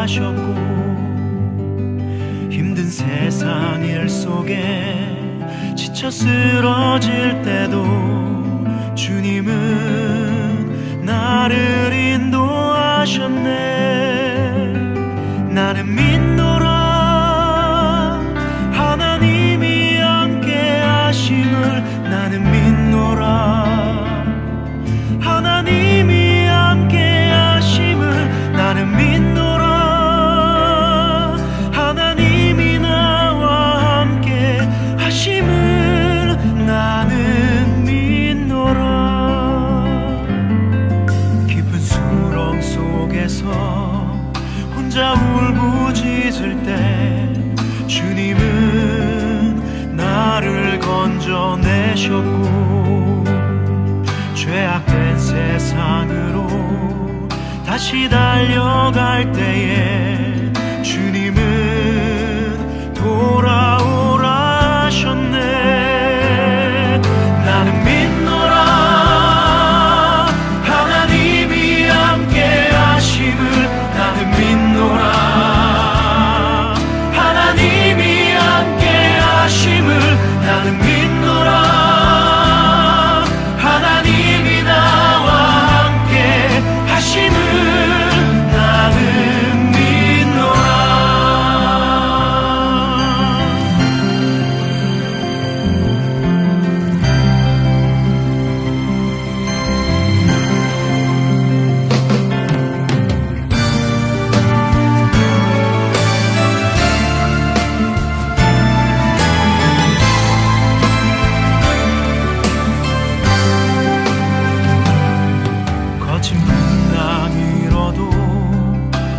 인도하셨고 힘든 세상 일 속에 지쳐 쓰러질 때도 주님은 나를 인도하셨네. 나는 믿노라 하나님이 함께 하심을. 나는 믿노라 하나님이 함께 하심을. 나는 믿노라 하나님이 나와 함께 하심을. 나는 믿노라. 깊은 수렁 속에서 혼자 울부짖을 때 주님은 나를 건져내셨고 죄악된 세상으로 다시 달려갈 때에 주님은 돌아오라 하셨네. 나는 믿노라 하나님이 함께 하심을. 나는 믿노라 하나님이 함께 하심을. 나는 믿노라 하나님이 나와 함께 하심을. 나는 믿노라. 거친 풍랑이로도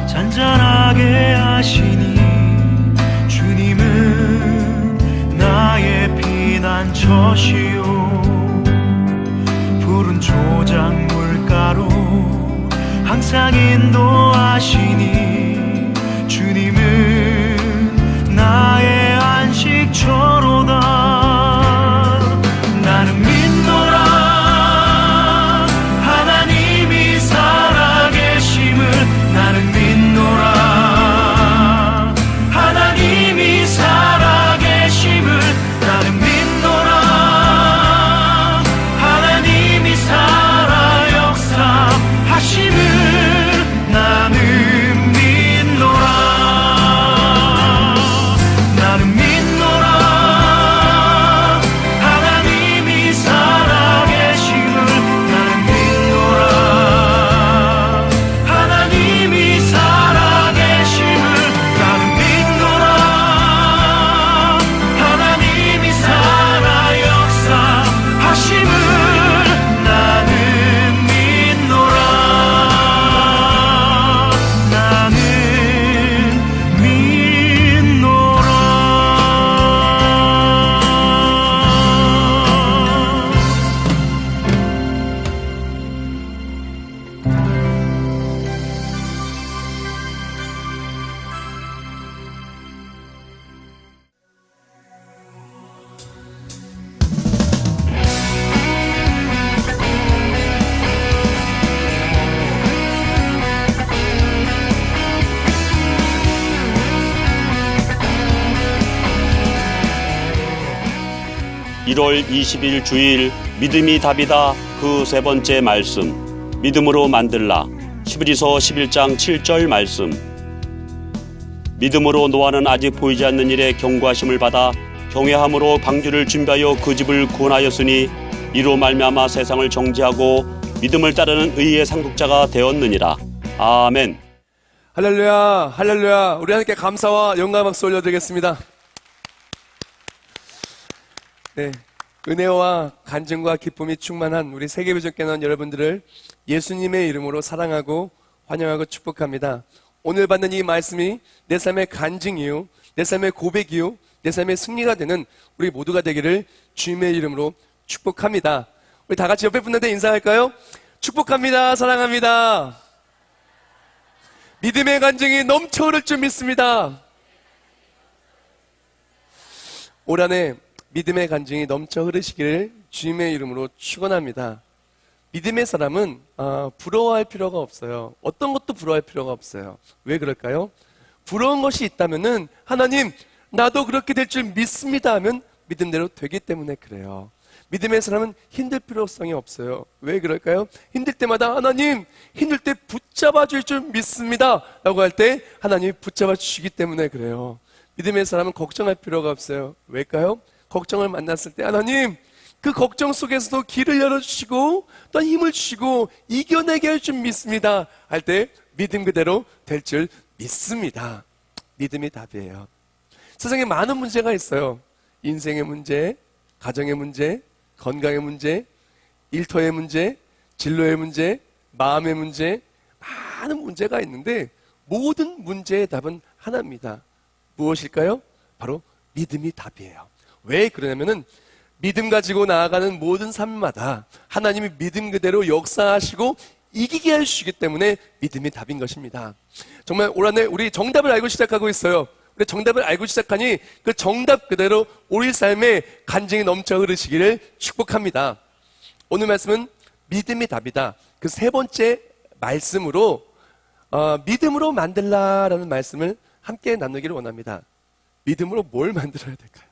잔잔하게 하시니 주님은 나의 피난처시요. 푸른 조작 물가로 항상 인도하시니 주님은 나의 안식처로다. 나는 믿노라 하나님이 살아계심을. 나는 믿노라 하나님이 살아계심을. 나는 믿노라 하나님이 살아 역사하심을. 나는 믿노라. 나는 믿노라 하나님이 살아계심을. 나는 믿노라 하나님이 살아계심을. 나는 믿노라 하나님이 살아 역사하심을. 나는 믿노라. 나는 믿노라. (1월 20일) 주일 믿음이 답이다. 그 세 번째 말씀, 믿음으로 만들라. 히브리서 11장 7절 말씀. 믿음으로 노아는 아직 보이지 않는 일에 경고하심을 받아 경외함으로 방주를 준비하여 그 집을 구원하였으니 이로 말미암아 세상을 정죄하고 믿음을 따르는 의의 상속자가 되었느니라. 아멘. 할렐루야, 할렐루야. 우리 함께 감사와 영광 박수 올려드리겠습니다. 네, 은혜와 간증과 기쁨이 충만한 우리 세계비전교회원 여러분들을 예수님의 이름으로 사랑하고 환영하고 축복합니다. 오늘 받는 이 말씀이 내 삶의 간증이요, 내 삶의 고백이요, 내 삶의 승리가 되는 우리 모두가 되기를 주님의 이름으로 축복합니다. 우리 다 같이 옆에 분들한테 인사할까요? 축복합니다. 사랑합니다. 믿음의 간증이 넘쳐 흐를 줄 믿습니다. 올 한해 믿음의 간증이 넘쳐 흐르시기를 주님의 이름으로 축원합니다. 믿음의 사람은 부러워할 필요가 없어요. 어떤 것도 부러워할 필요가 없어요. 왜 그럴까요? 부러운 것이 있다면은 하나님 나도 그렇게 될 줄 믿습니다 하면 믿음대로 되기 때문에 그래요. 믿음의 사람은 힘들 필요성이 없어요. 왜 그럴까요? 힘들 때마다 하나님 힘들 때 붙잡아 줄 줄 믿습니다 라고 할 때 하나님이 붙잡아 주시기 때문에 그래요. 믿음의 사람은 걱정할 필요가 없어요. 왜일까요? 걱정을 만났을 때 하나님 그 걱정 속에서도 길을 열어주시고 또 힘을 주시고 이겨내게 할 줄 믿습니다 할 때 믿음 그대로 될 줄 믿습니다. 믿음이 답이에요. 세상에 많은 문제가 있어요. 인생의 문제, 가정의 문제, 건강의 문제, 일터의 문제, 진로의 문제, 마음의 문제, 많은 문제가 있는데 모든 문제의 답은 하나입니다. 무엇일까요? 바로 믿음이 답이에요. 왜 그러냐면은 믿음 가지고 나아가는 모든 삶마다 하나님이 믿음 그대로 역사하시고 이기게 해주시기 때문에 믿음이 답인 것입니다. 정말 올 한해 우리 정답을 알고 시작하고 있어요. 우리 정답을 알고 시작하니 그 정답 그대로 우리 삶에 간증이 넘쳐 흐르시기를 축복합니다. 오늘 말씀은 믿음이 답이다. 그 세 번째 말씀으로 믿음으로 만들라라는 말씀을 함께 나누기를 원합니다. 믿음으로 뭘 만들어야 될까요?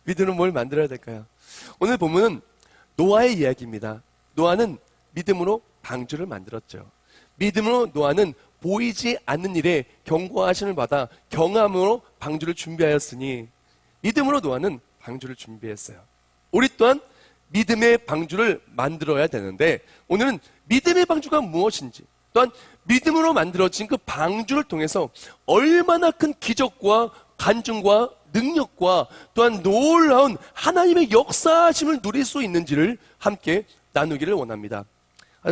믿음으로 뭘 만들어야 될까요? 오늘 본문은 노아의 이야기입니다. 노아는 믿음으로 방주를 만들었죠. 믿음으로 노아는 보이지 않는 일에 경고하심을 받아 경함으로 방주를 준비하였으니 믿음으로 노아는 방주를 준비했어요. 우리 또한 믿음의 방주를 만들어야 되는데 오늘은 믿음의 방주가 무엇인지 또한 믿음으로 만들어진 그 방주를 통해서 얼마나 큰 기적과 간증과 능력과 또한 놀라운 하나님의 역사하심을 누릴 수 있는지를 함께 나누기를 원합니다.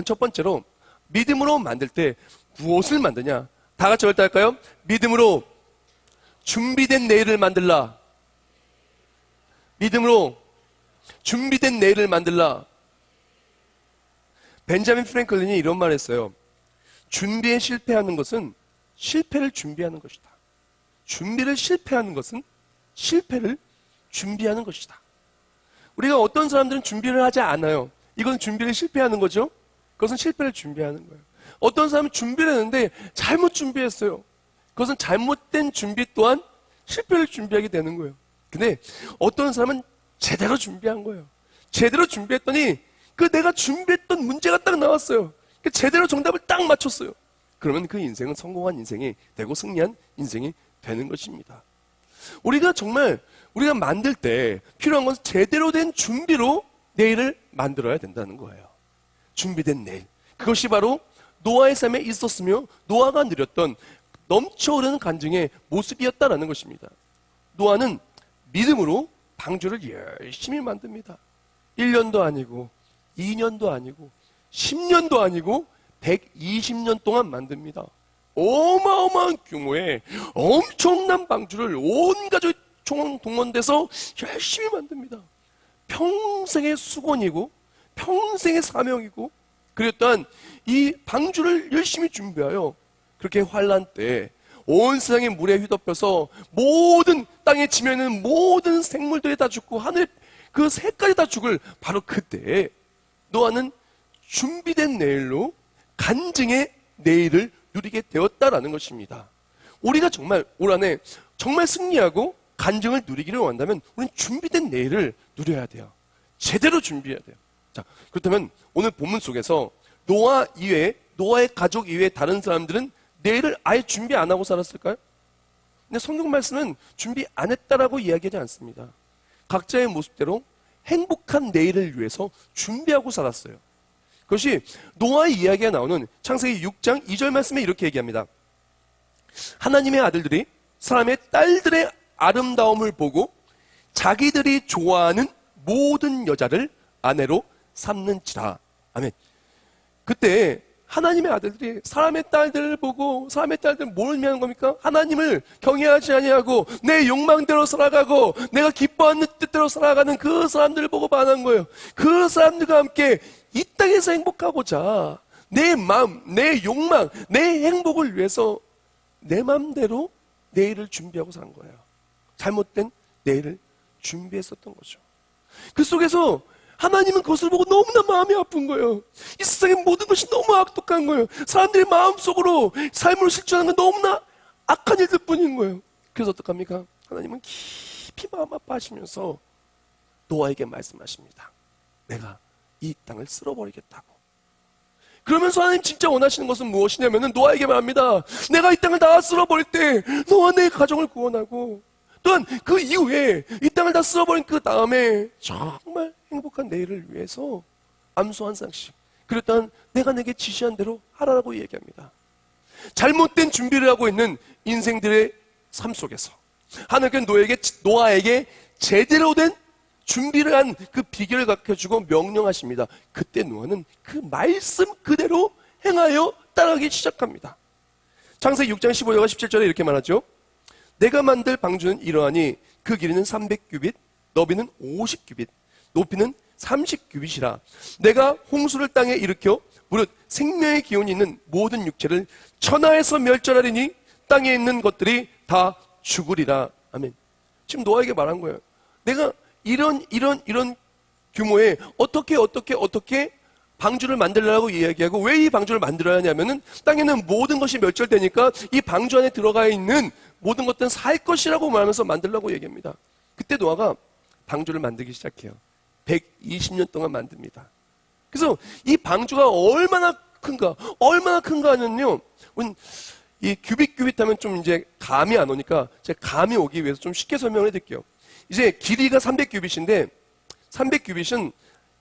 첫 번째로 믿음으로 만들 때 무엇을 만드냐? 다 같이 할까요? 믿음으로 준비된 내일을 만들라. 믿음으로 준비된 내일을 만들라. 벤자민 프랭클린이 이런 말을 했어요. 준비에 실패하는 것은 실패를 준비하는 것이다. 준비를 실패하는 것은 실패를 준비하는 것이다. 우리가 어떤 사람들은 준비를 하지 않아요. 이건 준비를 실패하는 거죠. 그것은 실패를 준비하는 거예요. 어떤 사람은 준비를 했는데 잘못 준비했어요. 그것은 잘못된 준비 또한 실패를 준비하게 되는 거예요. 근데 어떤 사람은 제대로 준비한 거예요. 제대로 준비했더니 그 내가 준비했던 문제가 딱 나왔어요. 제대로 정답을 딱 맞췄어요. 그러면 그 인생은 성공한 인생이 되고 승리한 인생이 되는 것입니다. 우리가 정말 우리가 만들 때 필요한 건 제대로 된 준비로 내일을 만들어야 된다는 거예요. 준비된 내일. 그것이 바로 노아의 삶에 있었으며 노아가 누렸던 넘쳐흐르는 간증의 모습이었다라는 것입니다. 노아는 믿음으로 방주를 열심히 만듭니다. 1년도 아니고 2년도 아니고 10년도 아니고 120년 동안 만듭니다. 어마어마한 규모의 엄청난 방주를 온 가족이 총동원돼서 열심히 만듭니다. 평생의 수건이고 평생의 사명이고 그리고 또한 이 방주를 열심히 준비하여 그렇게 환란 때 온 세상의 물에 휘덮여서 모든 땅에 지면은 모든 생물들이 다 죽고 하늘 그 새까지 다 죽을 바로 그때 노아는 준비된 내일로 간증의 내일을 누리게 되었다라는 것입니다. 우리가 정말 올 한해 정말 승리하고 간증을 누리기를 원한다면 우리는 준비된 내일을 누려야 돼요. 제대로 준비해야 돼요. 자, 그렇다면 오늘 본문 속에서 노아 이외에 노아의 가족 이외에 다른 사람들은 내일을 아예 준비 안 하고 살았을까요? 근데 성경 말씀은 준비 안 했다라고 이야기하지 않습니다. 각자의 모습대로 행복한 내일을 위해서 준비하고 살았어요. 그것이 노아의 이야기가 나오는 창세기 6장 2절 말씀에 이렇게 얘기합니다. 하나님의 아들들이 사람의 딸들의 아름다움을 보고 자기들이 좋아하는 모든 여자를 아내로 삼는지라. 아멘. 그때 하나님의 아들들이 사람의 딸들을 보고 사람의 딸들은 뭘 의미하는 겁니까? 하나님을 경외하지 아니하고 내 욕망대로 살아가고 내가 기뻐하는 뜻대로 살아가는 그 사람들을 보고 반한 거예요. 그 사람들과 함께 이 땅에서 행복하고자 내 마음, 내 욕망, 내 행복을 위해서 내 마음대로 내일을 준비하고 산 거예요. 잘못된 내일을 준비했었던 거죠. 그 속에서 하나님은 그것을 보고 너무나 마음이 아픈 거예요. 이 세상의 모든 것이 너무 악독한 거예요. 사람들이 마음속으로 삶으로 실천하는 건 너무나 악한 일들 뿐인 거예요. 그래서 어떡합니까? 하나님은 깊이 마음 아파하시면서 노아에게 말씀하십니다. 내가 이 땅을 쓸어버리겠다고. 그러면서 하나님 진짜 원하시는 것은 무엇이냐면 노아에게 말합니다. 내가 이 땅을 다 쓸어버릴 때 너와 내 가정을 구원하고 또한 그 이후에 이 땅을 다 쓸어버린 그 다음에 정말 행복한 내일을 위해서 암소 한 쌍씩 그리고 또한 내가 내게 지시한 대로 하라고 얘기합니다. 잘못된 준비를 하고 있는 인생들의 삶 속에서 하나님께서 노아에게 제대로 된 준비를 한 그 비결을 가르쳐주고 명령하십니다. 그때 노아는 그 말씀 그대로 행하여 따라가기 시작합니다. 창세기 6장 15절과 17절에 이렇게 말하죠. 내가 만들 방주는 이러하니 그 길이는 300규빗, 너비는 50규빗, 높이는 30규빗이라. 내가 홍수를 땅에 일으켜 무릇 생명의 기운이 있는 모든 육체를 천하에서 멸절하리니 땅에 있는 것들이 다 죽으리라. 아멘. 지금 노아에게 말한 거예요. 내가 이런 규모의 어떻게 방주를 만들려고 이야기하고 왜 이 방주를 만들어야 하냐면은 땅에는 모든 것이 멸절되니까 이 방주 안에 들어가 있는 모든 것들은 살 것이라고 말하면서 만들려고 얘기합니다. 그때 노아가 방주를 만들기 시작해요. 120년 동안 만듭니다. 그래서 이 방주가 얼마나 큰가 하면요. 이 규빗 하면 좀 이제 감이 안 오니까 제가 감이 오기 위해서 좀 쉽게 설명을 해드릴게요. 이제 길이가 300규빗인데 300규빗은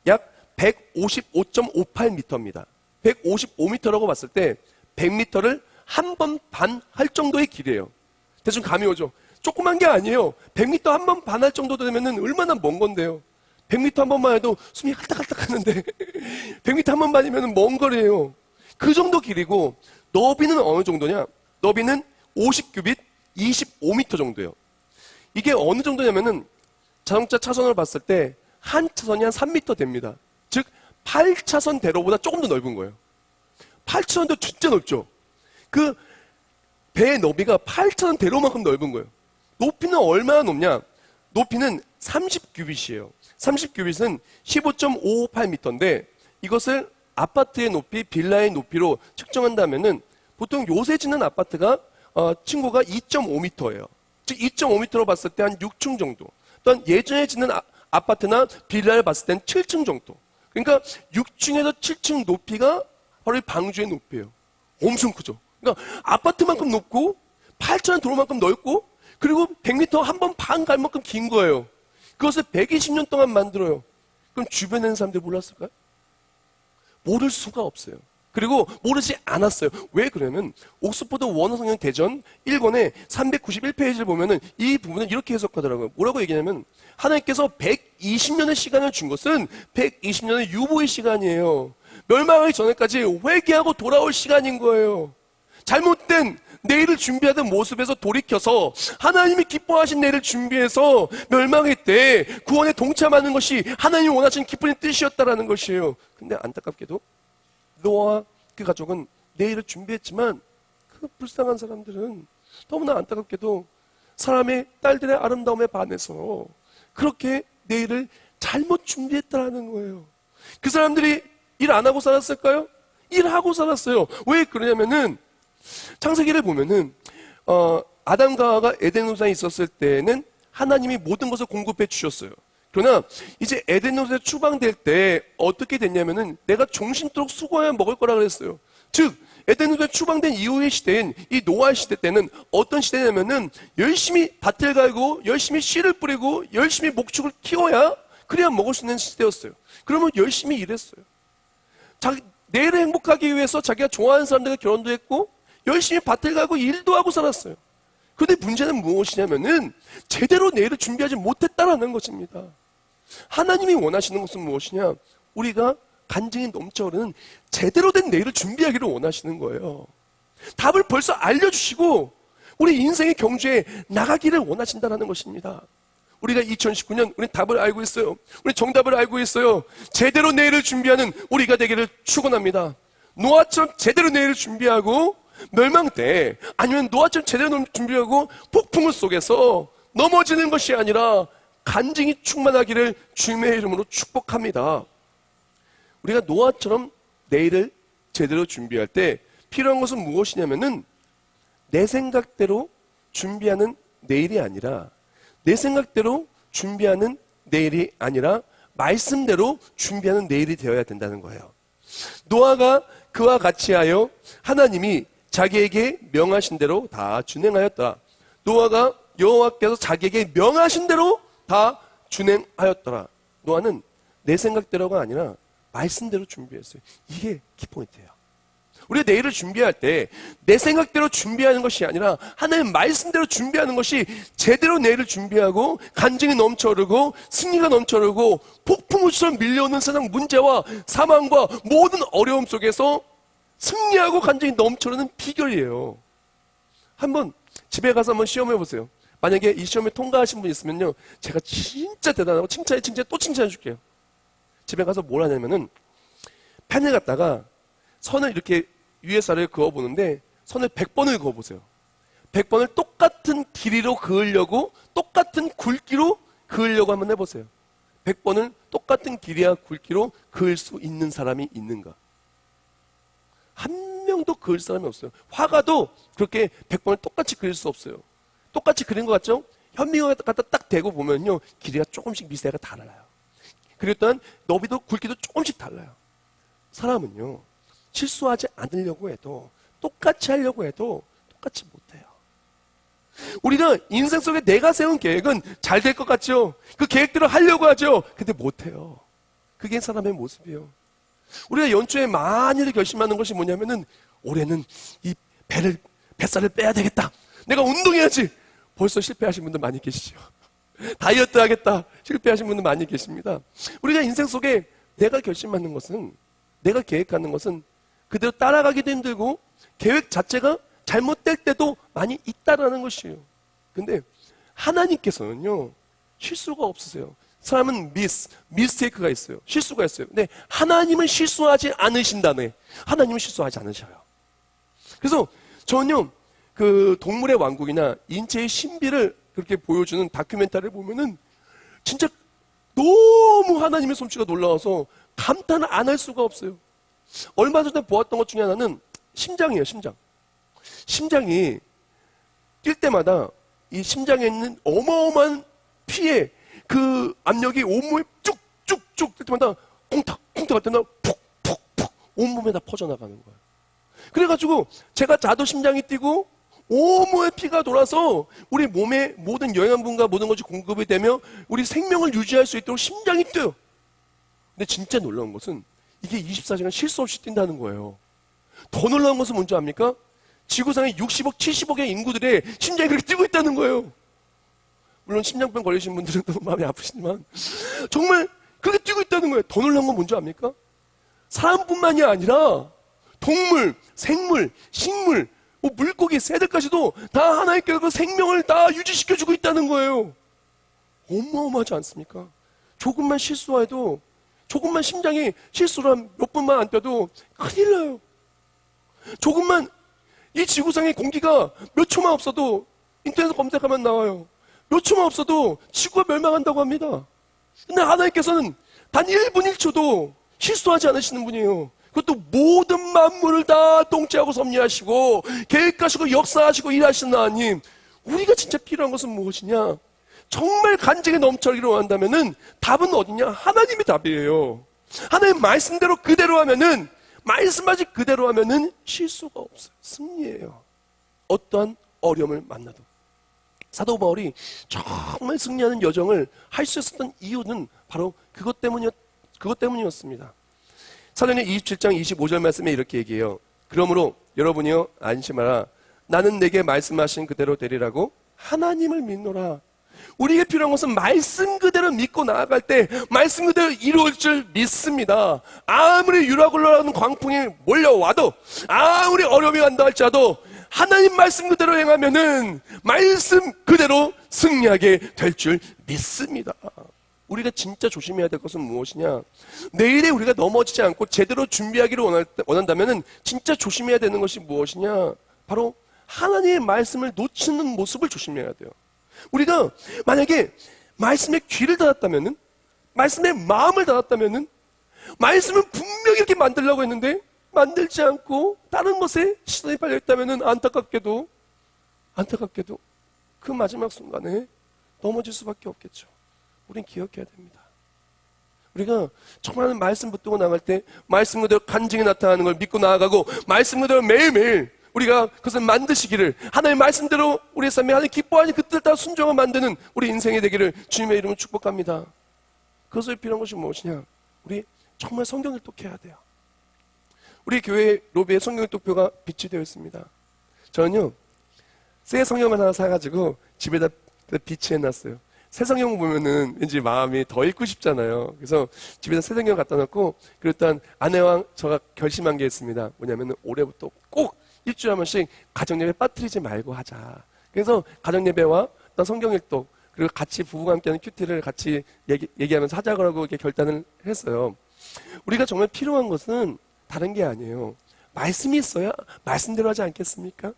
약 155.58m입니다. 155m라고 봤을 때 100m를 한 번 반 할 정도의 길이에요. 대충 감이 오죠? 조그만 게 아니에요. 100m 한 번 반 할 정도 되면 얼마나 먼 건데요. 100m 한 번만 해도 숨이 할딱할딱 하는데 100m 한 번 반이면 먼 거리예요. 그 정도 길이고 너비는 어느 정도냐? 너비는 50규빗 25m 정도예요. 이게 어느 정도냐면은 자동차 차선을 봤을 때 한 차선이 한 3m 됩니다. 즉 8차선 대로보다 조금 더 넓은 거예요. 8차선도 진짜 넓죠. 그 배의 너비가 8차선 대로만큼 넓은 거예요. 높이는 얼마나 높냐? 높이는 30규빗이에요. 30규빗은 15.558m인데 이것을 아파트의 높이, 빌라의 높이로 측정한다면은 보통 요새 짓는 아파트가 층고가 2.5m예요. 즉 2.5m로 봤을 때 한 6층 정도. 또한 예전에 짓는 아파트나 빌라를 봤을 땐 7층 정도. 그러니까 6층에서 7층 높이가 바로 이 방주의 높이예요. 엄청 크죠. 그러니까 아파트만큼 높고 8천 도로만큼 넓고 그리고 100m 한 번 반 갈 만큼 긴 거예요. 그것을 120년 동안 만들어요. 그럼 주변에 있는 사람들이 몰랐을까요? 모를 수가 없어요. 그리고 모르지 않았어요. 왜 그러냐면 옥스퍼드 원어성경 대전 1권의 391페이지를 보면은 이 부분을 이렇게 해석하더라고요. 뭐라고 얘기하냐면 하나님께서 120년의 시간을 준 것은 120년의 유보의 시간이에요. 멸망하기 전에까지 회개하고 돌아올 시간인 거예요. 잘못된 내일을 준비하던 모습에서 돌이켜서 하나님이 기뻐하신 내일을 준비해서 멸망의 때 구원에 동참하는 것이 하나님이 원하시는 기쁜 뜻이었다라는 것이에요. 근데 안타깝게도 노아와 그 가족은 내일을 준비했지만 그 불쌍한 사람들은 너무나 안타깝게도 사람의 딸들의 아름다움에 반해서 그렇게 내일을 잘못 준비했다라는 거예요. 그 사람들이 일 안 하고 살았을까요? 일하고 살았어요. 왜 그러냐면은 창세기를 보면은 아담과 하와가 에덴 동산에 있었을 때는 하나님이 모든 것을 공급해 주셨어요. 그러나 이제 에덴 동산에 추방될 때 어떻게 됐냐면은 내가 종신토록 수고해야 먹을 거라 그랬어요. 즉 에덴 동산에 추방된 이후의 시대인 이 노아 시대 때는 어떤 시대냐면은 열심히 밭을 갈고 열심히 씨를 뿌리고 열심히 목축을 키워야 그래야 먹을 수 있는 시대였어요. 그러면 열심히 일했어요. 내일을 행복하기 위해서 자기가 좋아하는 사람들과 결혼도 했고 열심히 밭을 가고 일도 하고 살았어요. 그런데 문제는 무엇이냐면은 제대로 내일을 준비하지 못했다라는 것입니다. 하나님이 원하시는 것은 무엇이냐? 우리가 간증이 넘쳐흐르는 제대로 된 내일을 준비하기를 원하시는 거예요. 답을 벌써 알려주시고 우리 인생의 경주에 나가기를 원하신다는 것입니다. 우리가 2019년 우리 답을 알고 있어요. 우리 정답을 알고 있어요. 제대로 내일을 준비하는 우리가 되기를 축원합니다. 노아처럼 제대로 내일을 준비하고 멸망 때 아니면 노아처럼 제대로 준비하고 폭풍우 속에서 넘어지는 것이 아니라 간증이 충만하기를 주님의 이름으로 축복합니다. 우리가 노아처럼 내일을 제대로 준비할 때 필요한 것은 무엇이냐면은 내 생각대로 준비하는 내일이 아니라 내 생각대로 준비하는 내일이 아니라 말씀대로 준비하는 내일이 되어야 된다는 거예요. 노아가 그와 같이 하여 하나님이 자기에게 명하신 대로 다 준행하였더라. 노아가 여호와께서 자기에게 명하신 대로 다 준행하였더라. 노아는 내 생각대로가 아니라 말씀대로 준비했어요. 이게 키포인트예요. 우리가 내일을 준비할 때 내 생각대로 준비하는 것이 아니라 하나님 말씀대로 준비하는 것이 제대로 내일을 준비하고 간증이 넘쳐흐르고 승리가 넘쳐흐르고 폭풍우처럼 밀려오는 세상 문제와 사망과 모든 어려움 속에서 승리하고 간증이 넘쳐흐르는 비결이에요. 한번 집에 가서 한번 시험해 보세요. 만약에 이 시험에 통과하신 분 있으면요, 제가 진짜 대단하고 칭찬해 또 칭찬해 줄게요. 집에 가서 뭘 하냐면은 펜을 갖다가 선을 이렇게 위에서 아래로 그어보는데 선을 100번을 그어보세요. 100번을 똑같은 길이로 그으려고 똑같은 굵기로 그으려고 한번 해보세요. 100번을 똑같은 길이와 굵기로 그을 수 있는 사람이 있는가? 한 명도 그을 사람이 없어요. 화가도 그렇게 100번을 똑같이 그릴 수 없어요. 똑같이 그린 것 같죠? 현미가 갖다 딱 대고 보면요, 길이가 조금씩 미세가 달라요. 그리고 또한 너비도 굵기도 조금씩 달라요. 사람은요, 실수하지 않으려고 해도 똑같이 하려고 해도 똑같이 못해요. 우리가 인생 속에 내가 세운 계획은 잘 될 것 같죠? 그 계획대로 하려고 하죠. 근데 못해요. 그게 사람의 모습이에요. 우리가 연초에 많이들 결심하는 것이 뭐냐면은 올해는 이 뱃살을 빼야 되겠다. 내가 운동해야지. 벌써 실패하신 분들 많이 계시죠. 다이어트 하겠다. 실패하신 분들 많이 계십니다. 우리가 인생 속에 내가 결심하는 것은, 내가 계획하는 것은 그대로 따라가기도 힘들고 계획 자체가 잘못될 때도 많이 있다라는 것이에요. 근데 하나님께서는요, 실수가 없으세요. 사람은 미스테이크가 있어요. 실수가 있어요. 근데 하나님은 실수하지 않으신다네. 하나님은 실수하지 않으셔요. 그래서 저는요, 그 동물의 왕국이나 인체의 신비를 그렇게 보여주는 다큐멘터리를 보면은 진짜 너무 하나님의 솜씨가 놀라워서 감탄을 안 할 수가 없어요. 얼마 전에 보았던 것 중에 하나는 심장이에요, 심장. 심장이 뛸 때마다 이 심장에 있는 어마어마한 피에 그 압력이 온몸에 쭉쭉쭉 뛸 때마다 콩탁 콩탁 할 때나 푹푹푹 온몸에 다 퍼져나가는 거예요. 그래가지고 제가 자도 심장이 뛰고 온몸에 피가 돌아서 우리 몸에 모든 영양분과 모든 것이 공급이 되며 우리 생명을 유지할 수 있도록 심장이 뛰어요. 근데 진짜 놀라운 것은 이게 24시간 실수 없이 뛴다는 거예요. 더 놀라운 것은 뭔지 압니까? 지구상에 60억, 70억의 인구들의 심장이 그렇게 뛰고 있다는 거예요. 물론 심장병 걸리신 분들은 너무 마음이 아프시지만 정말 그렇게 뛰고 있다는 거예요. 더 놀라운 건 뭔지 압니까? 사람뿐만이 아니라 동물, 생물, 식물, 물고기, 새들까지도 다 하나님께서 그 생명을 다 유지시켜주고 있다는 거예요. 어마어마하지 않습니까? 조금만 실수해도, 조금만 심장이 실수를 한 몇 분만 안 뛰어도 큰일 나요. 조금만 이 지구상의 공기가 몇 초만 없어도 인터넷에서 검색하면 나와요. 몇 초만 없어도 지구가 멸망한다고 합니다. 근데 하나님께서는 단 1분 1초도 실수하지 않으시는 분이에요. 그것도 모든 만물을 다 통치하고 섭리하시고 계획하시고 역사하시고 일하시는 하나님, 우리가 진짜 필요한 것은 무엇이냐? 정말 간증에 넘쳐기를 원한다면은 답은 어디냐? 하나님의 답이에요. 하나님 말씀대로 그대로 하면은, 말씀하지 그대로 하면은 실수가 없어요. 승리예요. 어떠한 어려움을 만나도. 사도 바울이 정말 승리하는 여정을 할 수 있었던 이유는 바로 그것 때문이었습니다. 사도행전 27장 25절 말씀에 이렇게 얘기해요. 그러므로 여러분이요, 안심하라. 나는 내게 말씀하신 그대로 되리라고 하나님을 믿노라. 우리에게 필요한 것은 말씀 그대로 믿고 나아갈 때 말씀 그대로 이루어질 줄 믿습니다. 아무리 유라굴라라는 광풍이 몰려와도, 아무리 어려움이 간다 할지라도 하나님 말씀 그대로 행하면은 말씀 그대로 승리하게 될 줄 믿습니다. 우리가 진짜 조심해야 될 것은 무엇이냐? 내일에 우리가 넘어지지 않고 제대로 준비하기를 원한다면은 진짜 조심해야 되는 것이 무엇이냐? 바로 하나님의 말씀을 놓치는 모습을 조심해야 돼요. 우리가 만약에 말씀에 귀를 닫았다면은, 말씀에 마음을 닫았다면은, 말씀은 분명히 이렇게 만들려고 했는데 만들지 않고 다른 것에 시선이 빨려 있다면은 안타깝게도 그 마지막 순간에 넘어질 수밖에 없겠죠. 우린 기억해야 됩니다. 우리가 정말 말씀 붙들고 나갈 때 말씀 그대로 간증이 나타나는 걸 믿고 나아가고, 말씀 그대로 매일매일 우리가 그것을 만드시기를, 하나님의 말씀대로 우리의 삶에 하나님 기뻐하는 그 뜻을 따라 순종을 만드는 우리 인생이 되기를 주님의 이름으로 축복합니다. 그것을 필요한 것이 무엇이냐? 우리 정말 성경 일독해야 돼요. 우리 교회 로비에 성경 일독표가 비치되어 있습니다. 저는요, 새 성경을 하나 사가지고 집에다 비치해놨어요. 새 성경 보면은 왠지 마음이 더 읽고 싶잖아요. 그래서 집에다 새 성경 갖다 놓고, 그리고 일단 아내와 저가 결심한 게 있습니다. 뭐냐면은 올해부터 꼭 일주일에 한 번씩 가정예배 빠뜨리지 말고 하자. 그래서 가정예배와 또 성경 일독, 그리고 같이 부부가 함께하는 큐티를 같이 얘기하면서 하자고 이렇게 결단을 했어요. 우리가 정말 필요한 것은 다른 게 아니에요. 말씀이 있어야 말씀대로 하지 않겠습니까?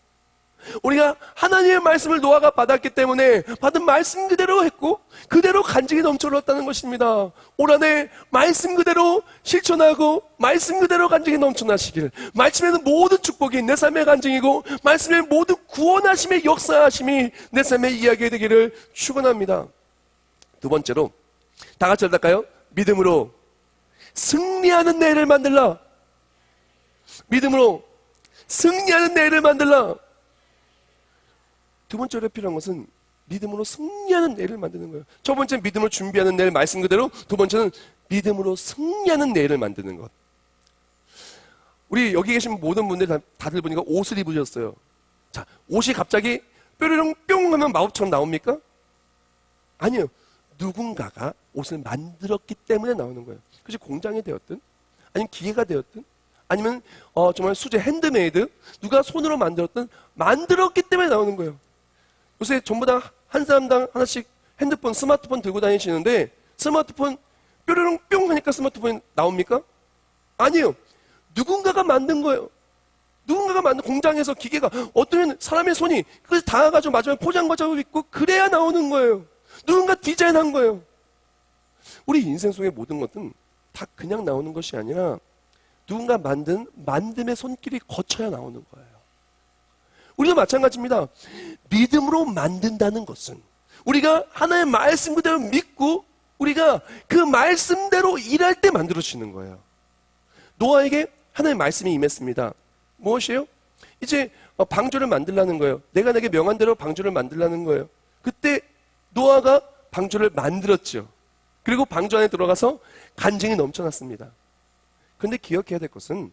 우리가 하나님의 말씀을 노아가 받았기 때문에 받은 말씀 그대로 했고 그대로 간증이 넘쳐 흘렀다는 것입니다. 올 한해 말씀 그대로 실천하고 말씀 그대로 간증이 넘쳐나시길, 말씀에는 모든 축복이 내 삶의 간증이고 말씀의 모든 구원하심의 역사하심이 내 삶의 이야기 되기를 축원합니다. 두 번째로 다 같이 할까요? 믿음으로 승리하는 내일을 만들라. 믿음으로 승리하는 내일을 만들라. 두 번째로 필요한 것은 믿음으로 승리하는 내일을 만드는 거예요. 첫 번째는 믿음으로 준비하는 내일, 말씀 그대로. 두 번째는 믿음으로 승리하는 내일을 만드는 것. 우리 여기 계신 모든 분들 다들 보니까 옷을 입으셨어요. 자, 옷이 갑자기 뾰로롱 뿅 하면 마법처럼 나옵니까? 아니요. 누군가가 옷을 만들었기 때문에 나오는 거예요. 그것이 공장이 되었든 아니면 기계가 되었든 아니면 정말 수제 핸드메이드, 누가 손으로 만들었든 만들었기 때문에 나오는 거예요. 요새 전부 다 한 사람당 하나씩 핸드폰, 스마트폰 들고 다니시는데 스마트폰 뾰로롱 뿅 하니까 스마트폰이 나옵니까? 아니요. 누군가가 만든 거예요. 누군가가 만든 공장에서 기계가, 어떤 사람의 손이 그걸 닿아가지고 마지막에 포장과자로 입고 그래야 나오는 거예요. 누군가 디자인한 거예요. 우리 인생 속의 모든 것은 다 그냥 나오는 것이 아니라 누군가 만든 만듦의 손길이 거쳐야 나오는 거예요. 우리도 마찬가지입니다. 믿음으로 만든다는 것은 우리가 하나님의 말씀 그대로 믿고 우리가 그 말씀대로 일할 때 만들어지는 거예요. 노아에게 하나님의 말씀이 임했습니다. 무엇이에요? 이제 방주를 만들라는 거예요. 내가 내게 명한 대로 방주를 만들라는 거예요. 그때 노아가 방주를 만들었죠. 그리고 방주 안에 들어가서 간증이 넘쳐났습니다. 그런데 기억해야 될 것은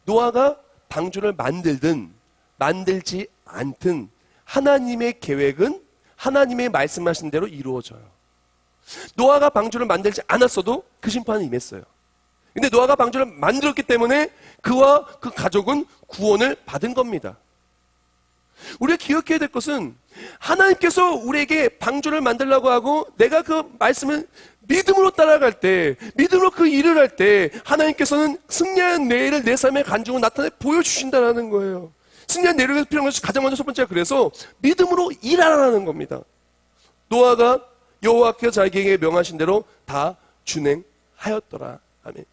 노아가 방주를 만들든 만들지 않든 하나님의 계획은 하나님의 말씀하신 대로 이루어져요. 노아가 방주를 만들지 않았어도 그 심판은 임했어요. 근데 노아가 방주를 만들었기 때문에 그와 그 가족은 구원을 받은 겁니다. 우리가 기억해야 될 것은 하나님께서 우리에게 방주를 만들라고 하고 내가 그 말씀을 믿음으로 따라갈 때, 믿음으로 그 일을 할 때 하나님께서는 승리한 내일을 내 삶의 간증으로 나타내 보여주신다는 거예요. 승리한 내일을 위해서 필요한 것이 가장 먼저 첫 번째가 그래서 믿음으로 일하라는 겁니다. 노아가 여호와께서 자기에게 명하신 대로 다 준행하였더라. 아멘.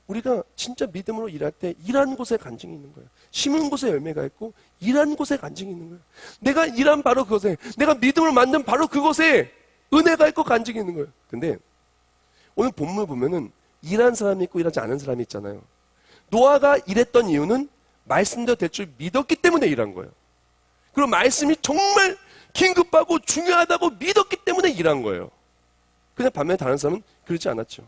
우리가 진짜 믿음으로 일할 때 일한 곳에 간증이 있는 거예요. 심은 곳에 열매가 있고 일한 곳에 간증이 있는 거예요. 내가 일한 바로 그곳에, 내가 믿음을 만든 바로 그곳에 은혜가 있고 간증이 있는 거예요. 근데 오늘 본문 보면은 일한 사람이 있고 일하지 않은 사람이 있잖아요. 노아가 일했던 이유는 말씀대로 될 줄 믿었기 때문에 일한 거예요. 그리고 말씀이 정말 긴급하고 중요하다고 믿었기 때문에 일한 거예요. 그냥 반면에 다른 사람은 그러지 않았죠.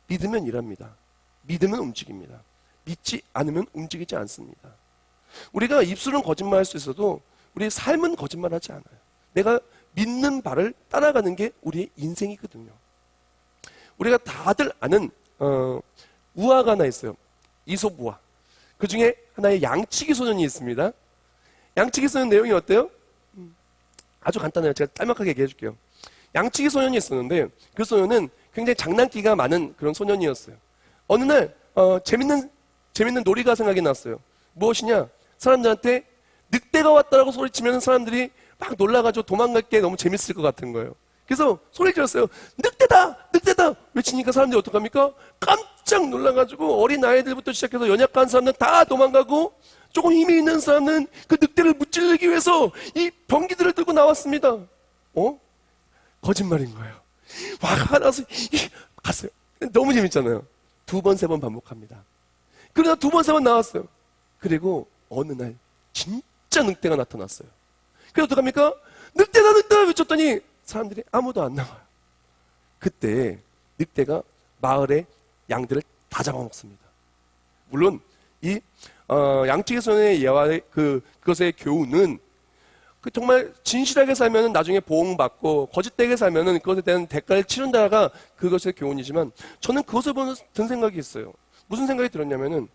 믿으면 일합니다. 믿으면 움직입니다. 믿지 않으면 움직이지 않습니다. 우리가 입술은 거짓말할 수 있어도 우리의 삶은 거짓말하지 않아요. 내가 믿는 바를 따라가는 게 우리의 인생이거든요. 우리가 다들 아는 우화가 하나 있어요. 이솝우화. 그 중에 하나의 양치기 소년이 있습니다. 양치기 소년 내용이 어때요? 아주 간단해요. 제가 짤막하게 얘기해 줄게요. 양치기 소년이 있었는데 그 소년은 굉장히 장난기가 많은 그런 소년이었어요. 어느 날 재밌는 놀이가 생각이 났어요. 무엇이냐? 사람들한테 늑대가 왔다라고 소리치면 사람들이 막 놀라가지고 도망갈 게 너무 재밌을 것 같은 거예요. 그래서 소리를 질렀어요. 늑대다! 늑대다! 외치니까 사람들이 어떡합니까? 깜짝 놀라가지고 어린 아이들부터 시작해서 연약한 사람들 다 도망가고 조금 힘이 있는 사람은 그 늑대를 무찌르기 위해서 이 병기들을 들고 나왔습니다. 거짓말인 거예요. 화가 나서 갔어요. 너무 재밌잖아요. 2번, 3번 반복합니다. 그러다 2번, 3번 나왔어요. 그리고 어느 날 진짜 늑대가 나타났어요. 그래서 어떡합니까? 늑대다 늑대다 외쳤더니 사람들이 아무도 안 나와요. 그때 늑대가 마을의 양들을 다 잡아먹습니다. 물론 이 양치기손의 예화의 그것의 교훈은 정말 진실하게 살면 나중에 보응받고 거짓되게 살면 그것에 대한 대가를 치른다가 그것의 교훈이지만 저는 그것을 보면서 든 생각이 있어요. 무슨 생각이 들었냐면은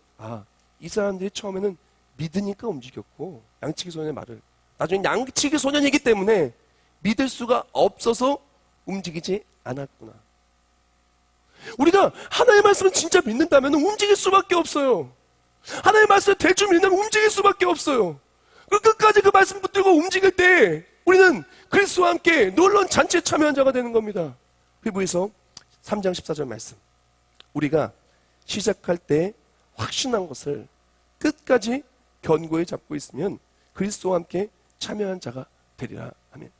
이 사람들이 처음에는 믿으니까 움직였고 양치기소년의 말을 나중에 양치기소년이기 때문에 믿을 수가 없어서 움직이지 않았구나. 우리가 하나님의 말씀을 진짜 믿는다면 움직일 수밖에 없어요. 하나님의 말씀을 대충 믿는다면 움직일 수밖에 없어요. 끝까지 그 말씀 붙들고 움직일 때 우리는 그리스도와 함께 놀라운 잔치에 참여한 자가 되는 겁니다. 히브리서 3장 14절 말씀. 우리가 시작할 때 확신한 것을 끝까지 견고히 잡고 있으면 그리스도와 함께 참여한 자가 되리라 하면.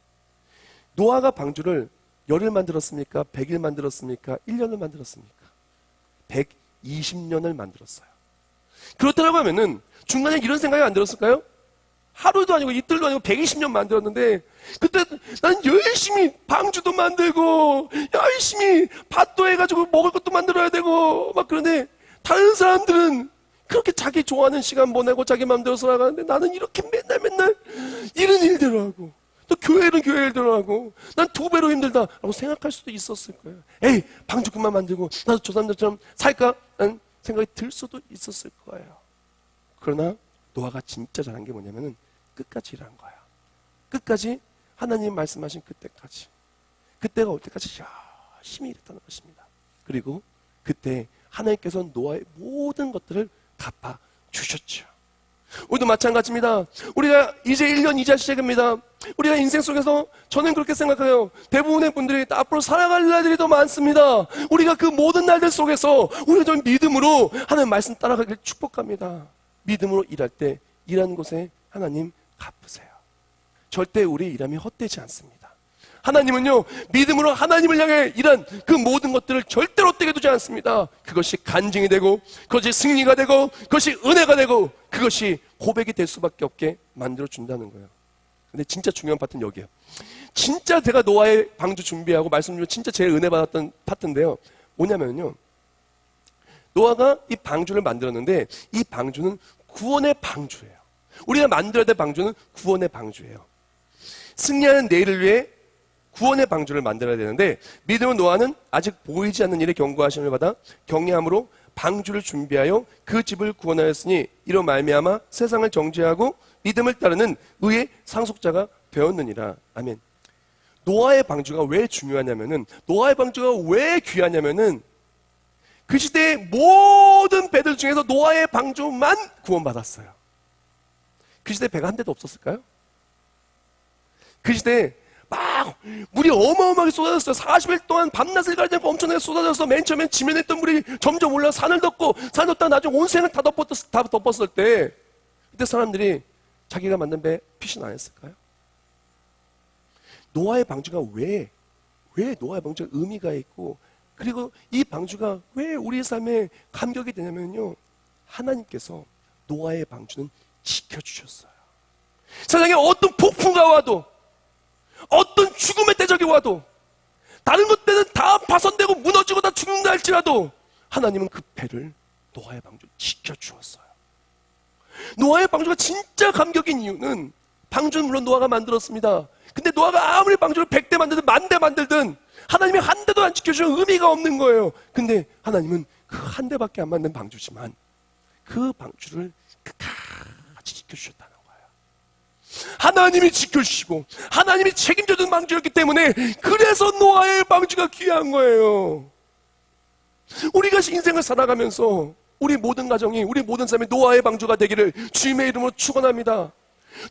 노아가 방주를 열흘 만들었습니까? 100일 만들었습니까? 1년을 만들었습니까? 120년을 만들었어요. 그렇다고 하면은 중간에 이런 생각이 안 들었을까요? 하루도 아니고 이틀도 아니고 120년 만들었는데 그때 난 열심히 방주도 만들고 열심히 밭도 해가지고 먹을 것도 만들어야 되고 막 그런데 다른 사람들은 그렇게 자기 좋아하는 시간 보내고 자기 마음대로 살아가는데 나는 이렇게 맨날 이런 일대로 하고 또 교회는 교회 일대로 하고 난 2배로 힘들다라고 생각할 수도 있었을 거예요. 에이 방주 그만 만들고 나도 저 사람들처럼 살까? 라는 생각이 들 수도 있었을 거예요. 그러나 노아가 진짜 잘한 게 뭐냐면은 끝까지 일한 거야. 끝까지 하나님 말씀하신 그때까지. 그때가 올 때까지 열심히 일했다는 것입니다. 그리고 그때 하나님께서 노아의 모든 것들을 갚아 주셨죠. 우리도 마찬가지입니다. 우리가 이제 1년 이자 시작입니다. 우리가 인생 속에서 저는 그렇게 생각해요. 대부분의 분들이 앞으로 살아갈 날들이 더 많습니다. 우리가 그 모든 날들 속에서 우리가 좀 믿음으로 하나님 말씀 따라가길 축복합니다. 믿음으로 일할 때 일하는 곳에 하나님 갚으세요. 절대 우리의 일함이 헛되지 않습니다. 하나님은요 믿음으로 하나님을 향해 일한 그 모든 것들을 절대로 헛되게 두지 않습니다. 그것이 간증이 되고 그것이 승리가 되고 그것이 은혜가 되고 그것이 고백이 될 수밖에 없게 만들어준다는 거예요. 근데 진짜 중요한 파트는 여기에요. 진짜 제가 노아의 방주 준비하고 말씀 중에 진짜 제일 은혜 받았던 파트인데요. 뭐냐면요 노아가 이 방주를 만들었는데 이 방주는 구원의 방주예요. 우리가 만들어야 될 방주는 구원의 방주예요. 승리하는 내일을 위해 구원의 방주를 만들어야 되는데 믿음은 노아는 아직 보이지 않는 일에 경고하심을 받아 경외함으로 방주를 준비하여 그 집을 구원하였으니 이로 말미암아 세상을 정죄하고 믿음을 따르는 의의 상속자가 되었느니라. 아멘. 노아의 방주가 왜 중요하냐면은 노아의 방주가 왜 귀하냐면은 그 시대의 모든 배들 중에서 노아의 방주만 구원받았어요. 그 시대에 배가 한 대도 없었을까요? 그 시대에 막 물이 어마어마하게 쏟아졌어요. 40일 동안 밤낮을 가리지 않고 엄청나게 쏟아져서 맨 처음엔 지면에 있던 물이 점점 올라 산을 덮고 산을 덮다가 나중에 온 생을 다 덮었을 때 그때 사람들이 자기가 만든 배 피신 안 했을까요? 노아의 방주가 왜 노아의 방주가 의미가 있고 그리고 이 방주가 왜 우리의 삶에 감격이 되냐면요 하나님께서 노아의 방주는 지켜주셨어요. 세상에 어떤 폭풍가 와도 어떤 죽음의 대적이 와도 다른 것들은 다 파손되고 무너지고 다 죽는다 할지라도 하나님은 그 배를 노아의 방주를 지켜주었어요. 노아의 방주가 진짜 감격인 이유는 방주는 물론 노아가 만들었습니다. 근데 노아가 아무리 방주를 100대 만들든 1000대 만들든 하나님이 한 대도 안 지켜주면 의미가 없는 거예요. 근데 하나님은 그 한 대밖에 안 만든 방주지만 그 방주를 끝까지 지켜주셨다는 거예요. 하나님이 지켜주시고 하나님이 책임져준 방주였기 때문에 그래서 노아의 방주가 귀한 거예요. 우리가 인생을 살아가면서 우리 모든 가정이 우리 모든 삶이 노아의 방주가 되기를 주님의 이름으로 축원합니다.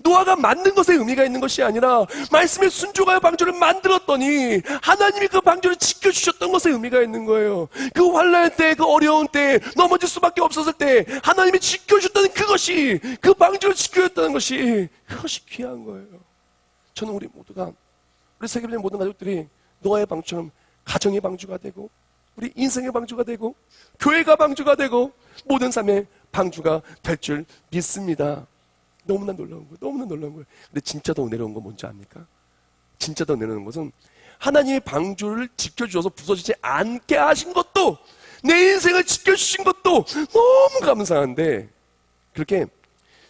노아가 만든 것에 의미가 있는 것이 아니라 말씀에 순종하여 방주를 만들었더니 하나님이 그 방주를 지켜주셨던 것에 의미가 있는 거예요. 그 환난 때, 그 어려운 때, 넘어질 수밖에 없었을 때 하나님이 지켜주셨다는 그것이, 그 방주를 지켜줬다는 것이, 그것이 귀한 거예요. 저는 우리 모두가, 우리 세계적인 모든 가족들이 노아의 방주처럼 가정의 방주가 되고, 우리 인생의 방주가 되고, 교회가 방주가 되고, 모든 삶의 방주가 될 줄 믿습니다. 너무나 놀라운 거예요. 너무나 놀라운 거예요. 근데 진짜 더 은혜로운 건 뭔지 압니까? 진짜 더 은혜로운 것은 하나님의 방주를 지켜주셔서 부서지지 않게 하신 것도, 내 인생을 지켜주신 것도 너무 감사한데, 그렇게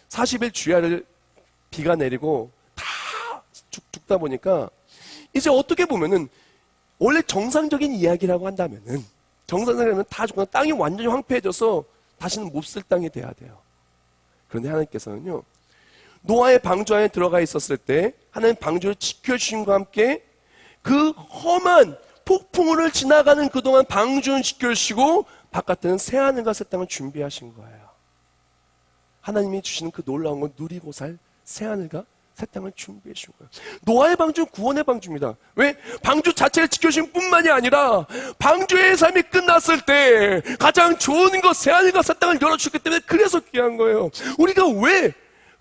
40일 주야를 비가 내리고 다 죽다 보니까 이제 어떻게 보면은 원래 정상적인 이야기라고 한다면은, 정상적이면 다 죽고 땅이 완전히 황폐해져서 다시는 못 쓸 땅이 돼야 돼요. 그런데 하나님께서는요, 노아의 방주 안에 들어가 있었을 때 하나님 방주를 지켜주심과 함께 그 험한 폭풍우를 지나가는 그동안 방주는 지켜주시고 바깥에는 새하늘과 새 땅을 준비하신 거예요. 하나님이 주시는 그 놀라운 건 누리고 살 새하늘과 새 땅을 준비해 주신 거예요. 노아의 방주는 구원의 방주입니다. 왜? 방주 자체를 지켜주신 뿐만이 아니라 방주의 삶이 끝났을 때 가장 좋은 것 새하늘과 새 땅을 열어주셨기 때문에 그래서 귀한 거예요. 우리가 왜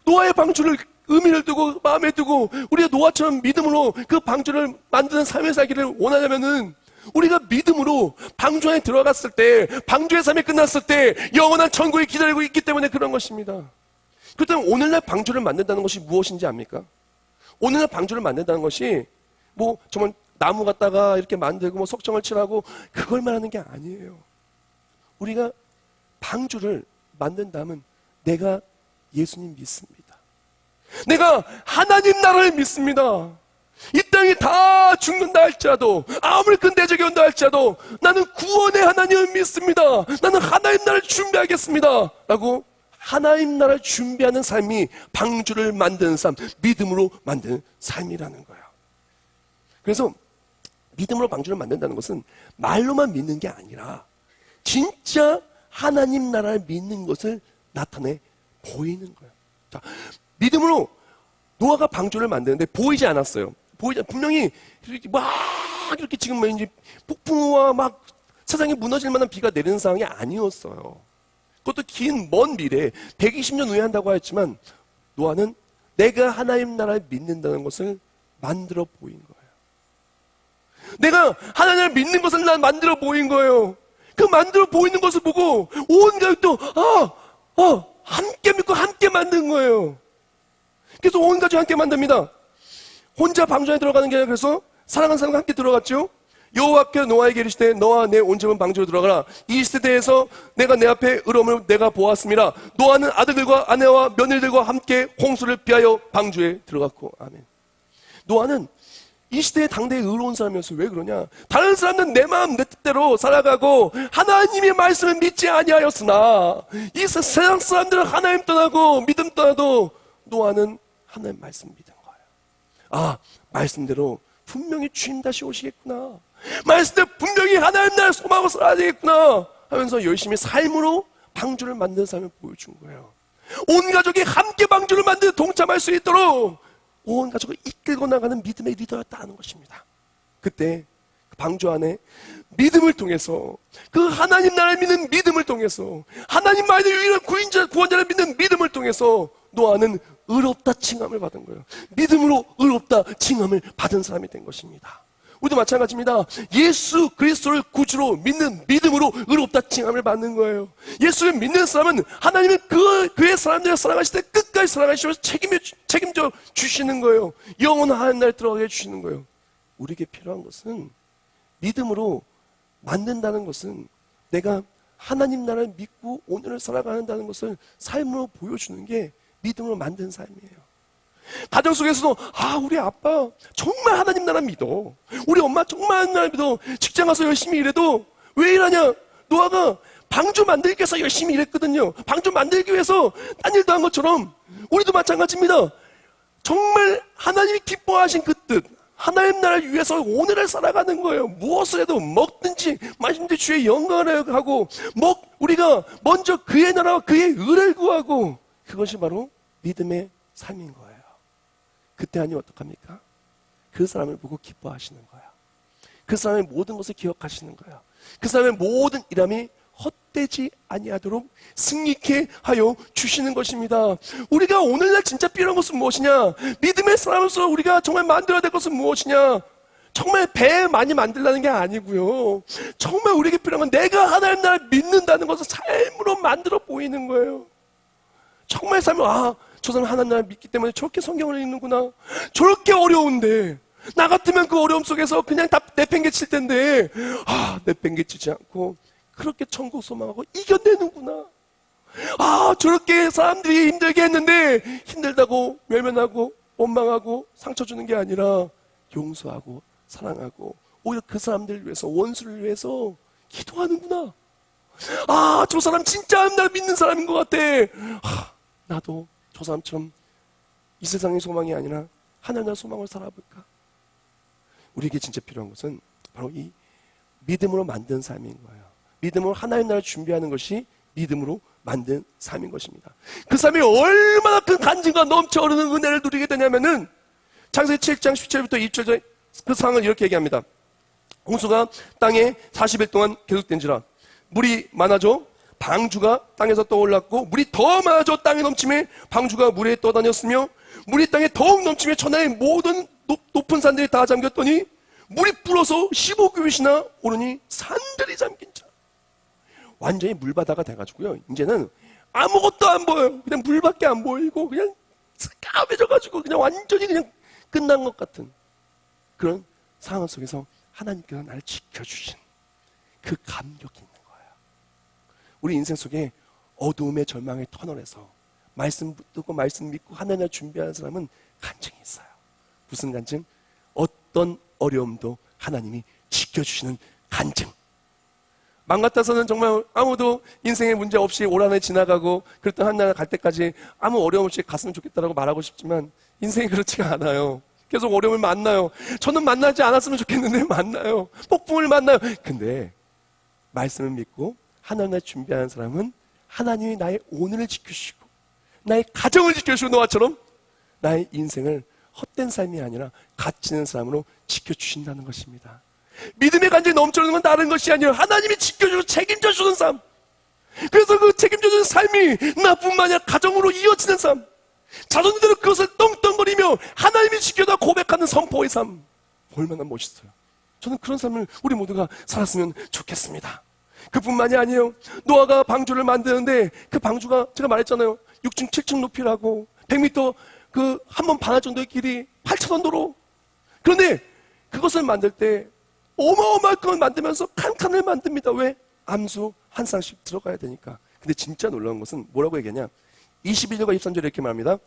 노아의 방주를 의미를 두고 마음에 두고 우리가 노아처럼 믿음으로 그 방주를 만드는 삶을 살기를 원하냐면은, 우리가 믿음으로 방주 안에 들어갔을 때, 방주의 삶이 끝났을 때 영원한 천국이 기다리고 있기 때문에 그런 것입니다. 그렇다면 오늘날 방주를 만든다는 것이 무엇인지 압니까? 오늘날 방주를 만든다는 것이 뭐 정말 나무 갖다가 이렇게 만들고 뭐 석정을 칠하고 그걸 말하는 게 아니에요. 우리가 방주를 만든다면 내가 예수님 믿습니다. 내가 하나님 나라를 믿습니다. 이 땅이 다 죽는다 할지라도, 아무리 큰 대적이 온다 할지라도 나는 구원의 하나님을 믿습니다. 나는 하나님 나라를 준비하겠습니다 라고 하나님 나라를 준비하는 삶이 방주를 만드는 삶, 믿음으로 만드는 삶이라는 거예요. 그래서 믿음으로 방주를 만든다는 것은 말로만 믿는 게 아니라 진짜 하나님 나라를 믿는 것을 나타내 보이는 거예요. 자, 믿음으로 노아가 방주를 만드는데 보이지 않았어요. 분명히 이렇게 지금 왠지 폭풍우와 막 세상이 무너질 만한 비가 내리는 상황이 아니었어요. 그것도 긴 먼 미래 120년 후에 한다고 했지만 노아는 내가 하나님 나라를 믿는다는 것을 만들어 보인 거예요. 내가 하나님을 믿는 것을 난 만들어 보인 거예요. 그 만들어 보이는 것을 보고 온 가족도 함께 믿고 함께 만든 거예요. 그래서 온 가족 함께 만듭니다. 혼자 방주 안에 들어가는 게 아니라 그래서 사랑하는 사람과 함께 들어갔죠. 여호와께서 노아에게 이르시되 너와 내 온 집은 방주로 들어가라. 이 시대에서 내가 내 앞에 의로움을 내가 보았습니다. 노아는 아들들과 아내와 며느리들과 함께 홍수를 피하여 방주에 들어갔고. 아멘. 노아는 이 시대의 당대의 의로운 사람이었어요. 왜 그러냐? 다른 사람은 내 마음 내 뜻대로 살아가고 하나님의 말씀을 믿지 아니하였으나 이 세상 사람들은 하나님 떠나고 믿음 떠나도 노아는 하나님 말씀 믿은 거예요. 아, 말씀대로 분명히 주님 다시 오시겠구나. 말씀대로 분명히 하나님 나라를 소망하고 살아야 되겠구나 하면서 열심히 삶으로 방주를 만드는 삶을 보여준 거예요. 온 가족이 함께 방주를 만들어 동참할 수 있도록 온 가족을 이끌고 나가는 믿음의 리더였다는 것입니다. 그때 방주 안에 믿음을 통해서, 그 하나님 나라를 믿는 믿음을 통해서, 하나님 말의 유일한 구원자를 믿는 믿음을 통해서 노아는 의롭다 칭함을 받은 거예요. 믿음으로 의롭다 칭함을 받은 사람이 된 것입니다. 우리도 마찬가지입니다. 예수 그리스도를 구주로 믿는 믿음으로 의롭다 칭함을 받는 거예요. 예수를 믿는 사람은 하나님은 그의 사람들을 사랑하실 때 끝까지 사랑하시면서 책임져 주시는 거예요. 영원한 하나님 나라에 들어가게 해주시는 거예요. 우리에게 필요한 것은, 믿음으로 만든다는 것은 내가 하나님 나라를 믿고 오늘을 살아가는다는 것을 삶으로 보여주는 게 믿음으로 만든 삶이에요. 가정 속에서도 우리 아빠 정말 하나님 나라 믿어, 우리 엄마 정말 하나님 나라 믿어, 직장 가서 열심히 일해도 왜 일하냐? 노아가 방주 만들기 위해서 열심히 일했거든요. 방주 만들기 위해서 딴 일도 한 것처럼 우리도 마찬가지입니다. 정말 하나님이 기뻐하신 그 뜻, 하나님 나라를 위해서 오늘을 살아가는 거예요. 무엇을 해도 먹든지 마시든지 주의 영광을 하고 우리가 먼저 그의 나라와 그의 의를 구하고, 그것이 바로 믿음의 삶인 거예요. 그때 하나님 어떡합니까? 그 사람을 보고 기뻐하시는 거예요. 그 사람의 모든 것을 기억하시는 거예요. 그 사람의 모든 일함이 헛되지 아니하도록 승리케 하여 주시는 것입니다. 우리가 오늘날 진짜 필요한 것은 무엇이냐? 믿음의 사람으로서 우리가 정말 만들어야 될 것은 무엇이냐? 정말 배 많이 만들라는 게 아니고요. 정말 우리에게 필요한 건 내가 하나님 나라를 믿는다는 것을 삶으로 만들어 보이는 거예요. 정말 삶을 저 사람 하나님 나라를 믿기 때문에 저렇게 성경을 읽는구나. 저렇게 어려운데 나 같으면 그 어려움 속에서 그냥 다 내팽개칠 텐데 내팽개치지 않고 그렇게 천국 소망하고 이겨내는구나. 저렇게 사람들이 힘들게 했는데 힘들다고 외면하고 원망하고 상처 주는 게 아니라 용서하고 사랑하고 오히려 그 사람들을 위해서 원수를 위해서 기도하는구나. 저 사람 진짜 하나님 나라 믿는 사람인 것 같아. 나도 저 사람처럼 이 세상의 소망이 아니라 하나님 나라 소망을 살아볼까? 우리에게 진짜 필요한 것은 바로 이 믿음으로 만든 삶인 거예요. 믿음으로 하나님 나라를 준비하는 것이 믿음으로 만든 삶인 것입니다. 그 삶이 얼마나 큰 간증과 넘쳐 흐르는 은혜를 누리게 되냐면은 창세기 7장 17절부터 20절 그 상황을 이렇게 얘기합니다. 홍수가 땅에 40일 동안 계속된지라 물이 많아져 방주가 땅에서 떠올랐고 물이 더 많아져 땅에 넘침에 방주가 물에 떠다녔으며 물이 땅에 더욱 넘침에 천하의 모든 높은 산들이 다 잠겼더니 물이 불어서 15규빗이나 오르니 산들이 잠긴 자. 완전히 물바다가 돼가지고요. 이제는 아무것도 안 보여요. 그냥 물밖에 안 보이고 그냥 까매져가지고 그냥 완전히 그냥 끝난 것 같은 그런 상황 속에서 하나님께서 나를 지켜주신 그 감격이 있는 거예요. 우리 인생 속에 어두움의 절망의 터널에서 말씀 듣고 말씀 믿고 하나님을 준비하는 사람은 간증이 있어요. 무슨 간증? 어떤 어려움도 하나님이 지켜주시는 간증. 맘 같아서는 정말 아무도 인생의 문제 없이 올 한 해 지나가고 그랬던 한 날 갈 때까지 아무 어려움 없이 갔으면 좋겠다라고 말하고 싶지만 인생이 그렇지가 않아요. 계속 어려움을 만나요. 저는 만나지 않았으면 좋겠는데 만나요. 폭풍을 만나요. 근데 말씀을 믿고 하나님을 준비하는 사람은 하나님이 나의 오늘을 지켜주시고 나의 가정을 지켜주시고 너와처럼 나의 인생을 헛된 삶이 아니라 가치 있는 삶으로 지켜주신다는 것입니다. 믿음의 간절이 넘쳐나는 건 다른 것이 아니라 하나님이 지켜주고 책임져주는 삶. 그래서 그 책임져주는 삶이 나뿐만 아니라 가정으로 이어지는 삶. 자손들은 그것을 떵떵거리며 하나님이 지켜다 고백하는 선포의 삶. 얼마나 멋있어요. 저는 그런 삶을 우리 모두가 살았으면 좋겠습니다. 그뿐만이 아니에요. 노아가 방주를 만드는데 그 방주가 제가 말했잖아요. 6층 7층 높이라고 100m 그 한 번 반할 정도의 길이 8,000원도로. 그런데 그것을 만들 때 어마어마한 걸 만들면서 칸칸을 만듭니다. 왜? 암수 한 쌍씩 들어가야 되니까. 근데 진짜 놀라운 것은 뭐라고 얘기하냐? 21절과 23절에 이렇게 말합니다.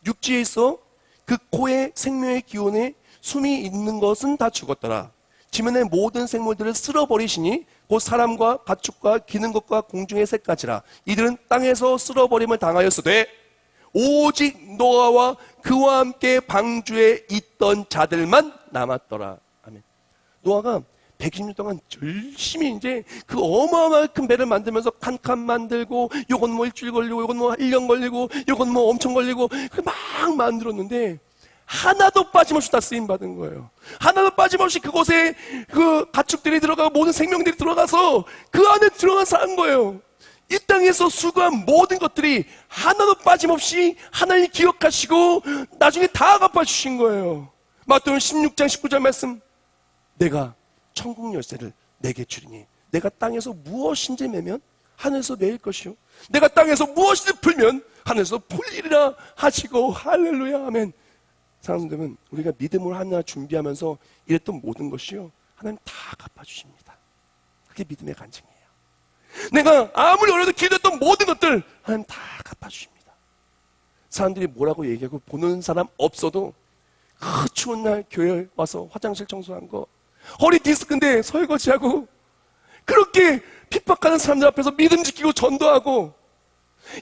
육지에 있어 그 코에 생명의 기운에 숨이 있는 것은 다 죽었더라. 지면의 모든 생물들을 쓸어버리시니 곧 사람과 가축과 기는 것과 공중의 새까지라. 이들은 땅에서 쓸어버림을 당하였으되 오직 노아와 그와 함께 방주에 있던 자들만 남았더라. 아멘. 노아가 120년 동안 열심히 이제 그 어마어마한 큰 배를 만들면서 칸칸 만들고 요건 뭐 일주일 걸리고 요건 뭐 1년 걸리고 요건 뭐 엄청 걸리고 막 만들었는데 하나도 빠짐없이 다 쓰임받은 거예요. 하나도 빠짐없이 그곳에 그 가축들이 들어가고 모든 생명들이 들어가서 그 안에 들어가 산 거예요. 이 땅에서 수고한 모든 것들이 하나도 빠짐없이 하나님이 기억하시고 나중에 다 갚아주신 거예요. 마태복음 16장 19절 말씀. 내가 천국 열쇠를 내게 주리니 내가 땅에서 무엇인지 매면 하늘에서 매일 것이요 내가 땅에서 무엇인지 풀면 하늘에서 풀리리라 하시고 할렐루야 아멘. 사랑하는 여러분, 우리가 믿음으로 하나 준비하면서 이랬던 모든 것이요 하나님 다 갚아주십니다. 그게 믿음의 간증이에요. 내가 아무리 어려도 기도했던 모든 것들 하나님 다 갚아주십니다. 사람들이 뭐라고 얘기하고 보는 사람 없어도 그 추운 날 교회에 와서 화장실 청소한 거 허리 디스크인데 설거지하고 그렇게 핍박하는 사람들 앞에서 믿음 지키고 전도하고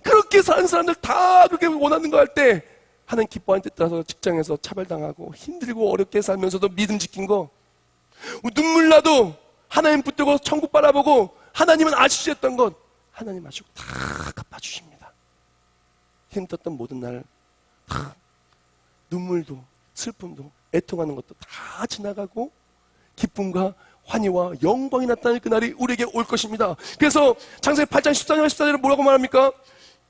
그렇게 사는 사람들 다 그렇게 원하는 거 할 때 하나님 기뻐하는 뜻 따라서 직장에서 차별당하고 힘들고 어렵게 살면서도 믿음 지킨 거 눈물 나도 하나님 붙들고 천국 바라보고 하나님은 아시겠던 것 하나님 아시고 다 갚아주십니다. 힘들었던 모든 날 다 눈물도 슬픔도 애통하는 것도 다 지나가고 기쁨과 환희와 영광이 나타나는 그날이 우리에게 올 것입니다. 그래서 창세기 8장 14절 14절에 뭐라고 말합니까?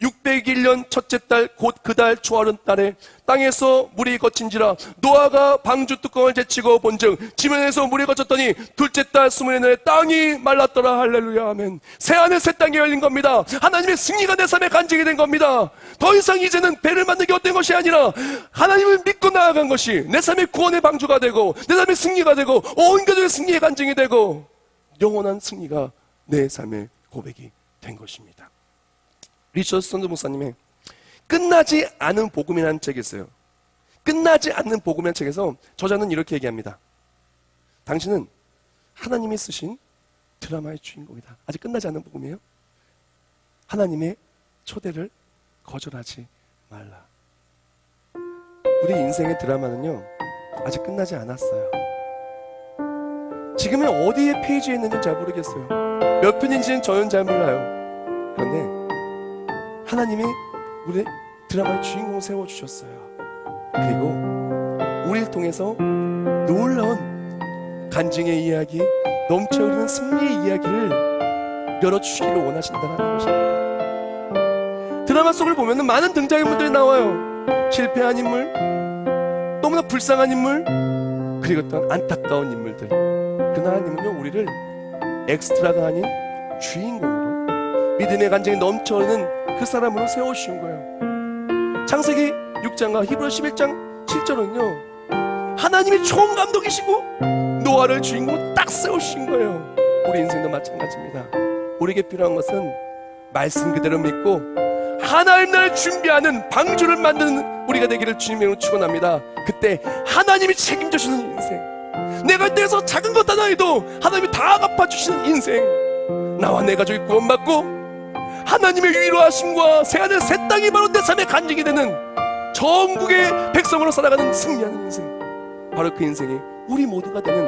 601년 첫째 달 곧 그 달 초하룻 달에 땅에서 물이 거친지라 노아가 방주 뚜껑을 제치고 본즉 지면에서 물이 거쳤더니 둘째 달 20년에 땅이 말랐더라. 할렐루야 아멘. 새하늘 새 땅이 열린 겁니다. 하나님의 승리가 내 삶에 간직이 된 겁니다. 더 이상 이제는 배를 만든 게 어떤 것이 아니라 하나님을 믿고 나아간 것이 내 삶의 구원의 방주가 되고 내 삶의 승리가 되고 온 가족의 승리의 간증이 되고 영원한 승리가 내 삶의 고백이 된 것입니다. 리처드 스톤즈 목사님의 끝나지 않은 복음이라는 책이 있어요. 끝나지 않는 복음이라는 책에서 저자는 이렇게 얘기합니다. 당신은 하나님이 쓰신 드라마의 주인공이다. 아직 끝나지 않는 복음이에요. 하나님의 초대를 거절하지 말라. 우리 인생의 드라마는요 아직 끝나지 않았어요. 지금은 어디에 페이지에 있는지는 잘 모르겠어요. 몇 편인지는 저는 잘 몰라요. 그런데 하나님이 우리 드라마의 주인공을 세워주셨어요. 그리고 우리를 통해서 놀라운 간증의 이야기, 넘쳐흐르는 승리의 이야기를 열어주시기를 원하신다는 것입니다. 드라마 속을 보면 많은 등장인물들이 나와요. 실패한 인물, 너무나 불쌍한 인물, 그리고 어떤 안타까운 인물들. 그러나 하나님은요 우리를 엑스트라가 아닌 주인공으로 믿음의 간증이 넘쳐흐르는 그 사람으로 세워주신 거예요. 창세기 6장과 히브리서 11장 7절은요 하나님이 총감독이시고 노아를 주인공으로 딱 세우신 거예요. 우리 인생도 마찬가지입니다. 우리에게 필요한 것은 말씀 그대로 믿고 하나님 나라를 준비하는 방주를 만드는 우리가 되기를 주님으로 축원합니다. 그때 하나님이 책임져 주시는 인생, 내가 내서 작은 것 하나 해도 하나님이 다 갚아주시는 인생, 나와 내 가족이 구원받고 하나님의 위로하심과 새하늘 새 땅이 바로 내 삶의 간증이 되는 전국의 백성으로 살아가는 승리하는 인생, 바로 그 인생이 우리 모두가 되는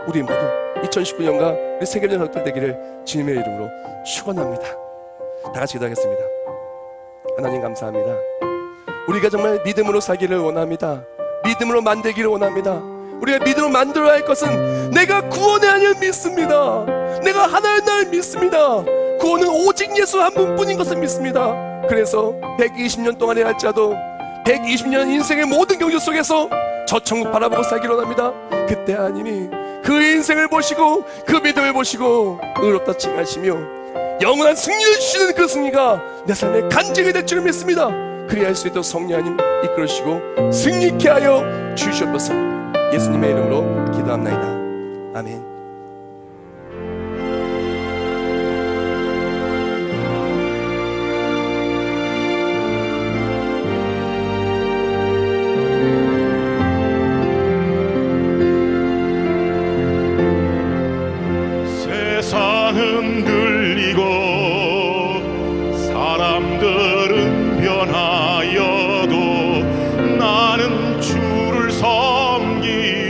우리 모두 2019년과 우리 세계적 가족들 되기를 주님의 이름으로 축원합니다. 다 같이 기도하겠습니다. 하나님 감사합니다. 우리가 정말 믿음으로 살기를 원합니다. 믿음으로 만들기를 원합니다. 우리가 믿음으로 만들어야 할 것은 내가 구원의 하나님을 믿습니다. 내가 하나님 나라를 믿습니다. 구원은 오직 예수 한 분뿐인 것을 믿습니다. 그래서 120년 동안에 할지라도 120년 인생의 모든 경주 속에서 저 천국 바라보고 살기를 원합니다. 그때 하나님이 그 인생을 보시고 그 믿음을 보시고 의롭다 칭하시며 영원한 승리를 주시는 그 승리가 내 삶의 간증이 될 줄 믿습니다. 그리할 수 있도록 성령 하나님 이끌으시고 승리케 하여 주시옵소서. 예수님의 이름으로 기도합나이다. 아멘. 세상은 들리고 사람들은 변하여도 나는 주를 섬기리.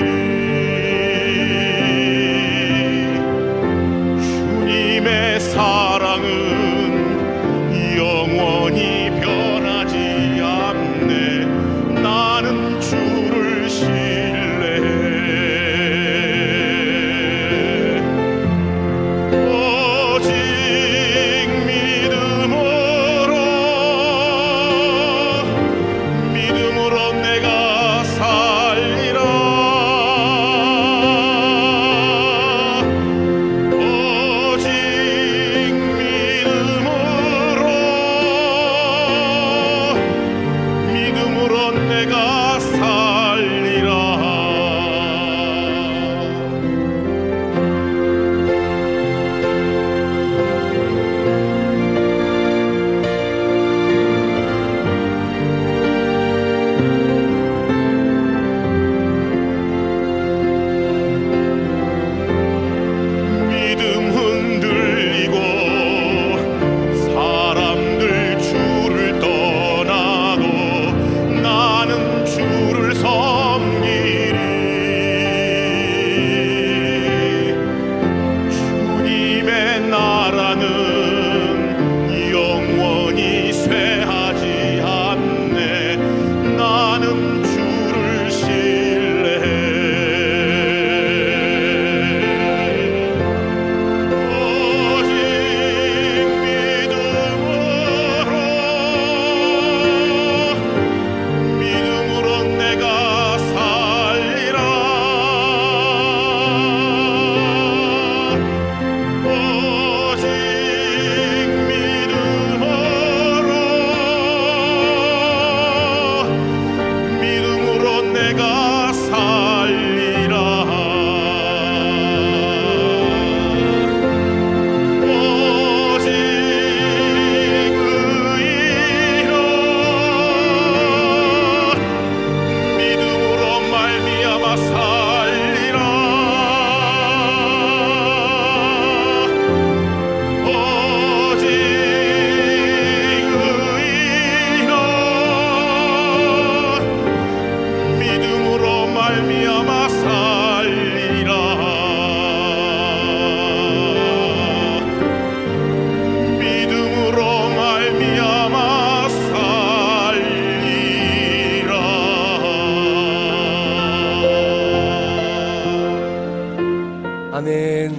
아멘.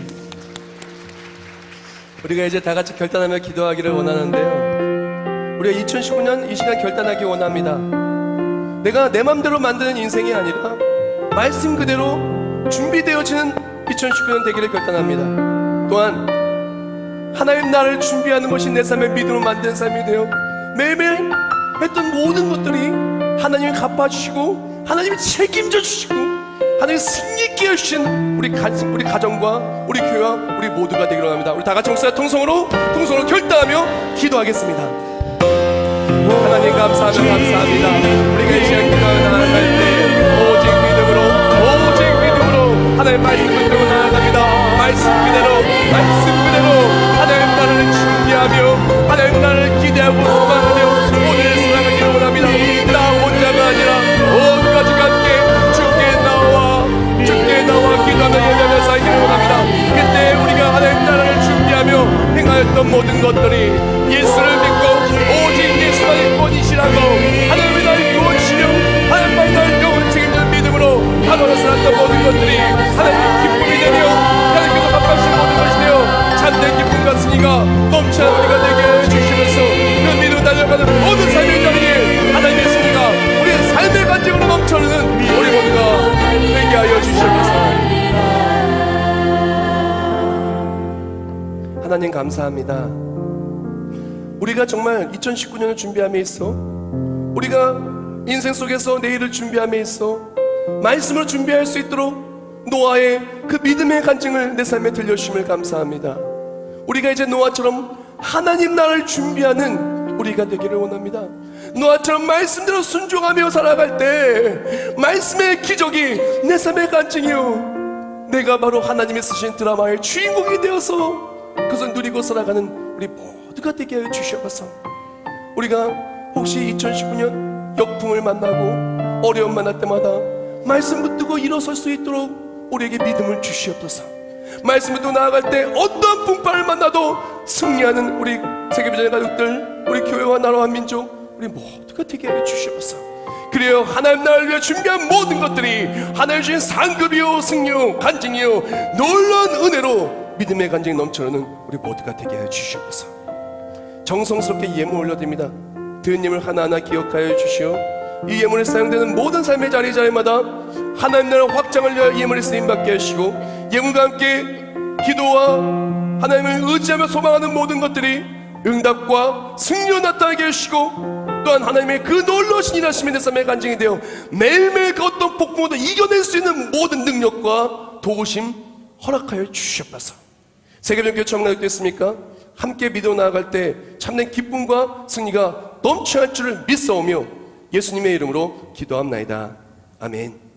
우리가 이제 다 같이 결단하며 기도하기를 원하는데요, 우리가 2019년 이 시간 결단하기 원합니다. 내가 내 맘대로 만드는 인생이 아니라 말씀 그대로 준비되어지는 2019년 되기를 결단합니다. 또한 하나님 나를 준비하는 것이 내 삶의 믿음으로 만든 삶이 되어 매일매일 했던 모든 것들이 하나님이 갚아주시고 하나님이 책임져 주시고 하나님이 승리있게 해주신 우리 가정과 우리 교회와 우리 모두가 되기로 합니다. 우리 다 같이 목소리 통성으로 결단하며 기도하겠습니다. 하나님 감사합니다. 우리가 이 시간 기도하며 나아갈 때 오직 믿음으로 하나님 말씀을 들고 나아갑니다. 말씀 그대로 하나님 나라를 준비하며 하나님 나라를 기대하고 소망하며 오늘 살아가기를 원합니다. 나 혼자가 아니라 온 가족과 함께 주께 나와 기도하며 예배하며 살기를 원합니다. 그때 우리가 하나님 나라를 준비하며 행하였던 모든 것들이 예수를 믿고 오직 예수만의 권이시라고 하나님이 나를 구원시려 하나님만이 나를 영원히 책임지는 믿음으로 하나로 살았던 모든 것들이 하나님의 기쁨이 되며 하나님께서 갚아주신 모든 것이 되어 참된 기쁨과 승리가 넘치는 우리가 되게 해주시면서 그 믿음 달려가는 모든 삶의 자리에 하나님의 승리가 우리의 삶의 간증으로 넘쳐흐르는 우리 모두가 되게 하여 주시옵소서. 하나님 감사합니다. 우리가 정말 2019년을 준비함에 있어 우리가 인생 속에서 내일을 준비함에 있어 말씀을 준비할 수 있도록 노아의 그 믿음의 간증을 내 삶에 들려주심을 감사합니다. 우리가 이제 노아처럼 하나님 나라를 준비하는 우리가 되기를 원합니다. 노아처럼 말씀대로 순종하며 살아갈 때 말씀의 기적이 내 삶의 간증이요 내가 바로 하나님이 쓰신 드라마의 주인공이 되어서 그것을 누리고 살아가는 우리 모두가 되게 하여 주시옵소서. 우리가 혹시 2019년 역풍을 만나고 어려움 만날 때마다 말씀 붙들고 일어설 수 있도록 우리에게 믿음을 주시옵소서. 말씀 붙들고 나아갈 때 어떤 풍파를 만나도 승리하는 우리 세계비전의 가족들, 우리 교회와 나라와 민족, 우리 모두가 되게 하여 주시옵소서. 그래요 하나님 나라를 위해 준비한 모든 것들이 하나님 주신 상급이요 승리요 간증이요 놀라운 은혜로 믿음의 간증이 넘쳐나는 우리 모두가 되게 하여 주시옵소서. 정성스럽게 예물 올려드립니다. 드린 예물 하나하나 기억하여 주시오. 이 예물에 사용되는 모든 삶의 자리마다 하나님 나라 확장을 위하여 예물에 쓰임받게 하시고 예물과 함께 기도와 하나님을 의지하며 소망하는 모든 것들이 응답과 승리로 나타나게 하시고 또한 하나님의 그 놀라우신 일하심이 내 삶의 간증이 되어 매일매일 그 어떤 폭풍도 이겨낼 수 있는 모든 능력과 도우심 허락하여 주시옵소서. 세계적인 처음 나겠습니까? 함께 믿어 나아갈 때 참된 기쁨과 승리가 넘쳐날 줄을 믿사오며 예수님의 이름으로 기도합나이다. 아멘.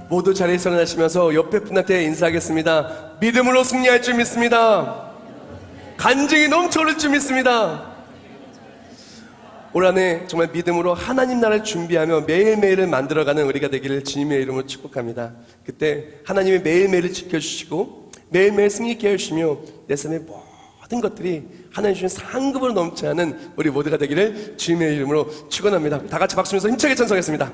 모두 자리에서 일어나시면서 옆에 분한테 인사하겠습니다. 믿음으로 승리할 줄 믿습니다. 간증이 넘쳐오를 줄 믿습니다. 올 한해 정말 믿음으로 하나님 나라를 준비하며 매일매일을 만들어가는 우리가 되기를 주님의 이름으로 축복합니다. 그때 하나님이 매일매일을 지켜주시고 매일매일 승리케 해주시며 내 삶의 모든 것들이 하나님 주신 상급으로 넘쳐나는 우리 모두가 되기를 주님의 이름으로 축원합니다. 다 같이 박수 치면서 힘차게 찬송하겠습니다.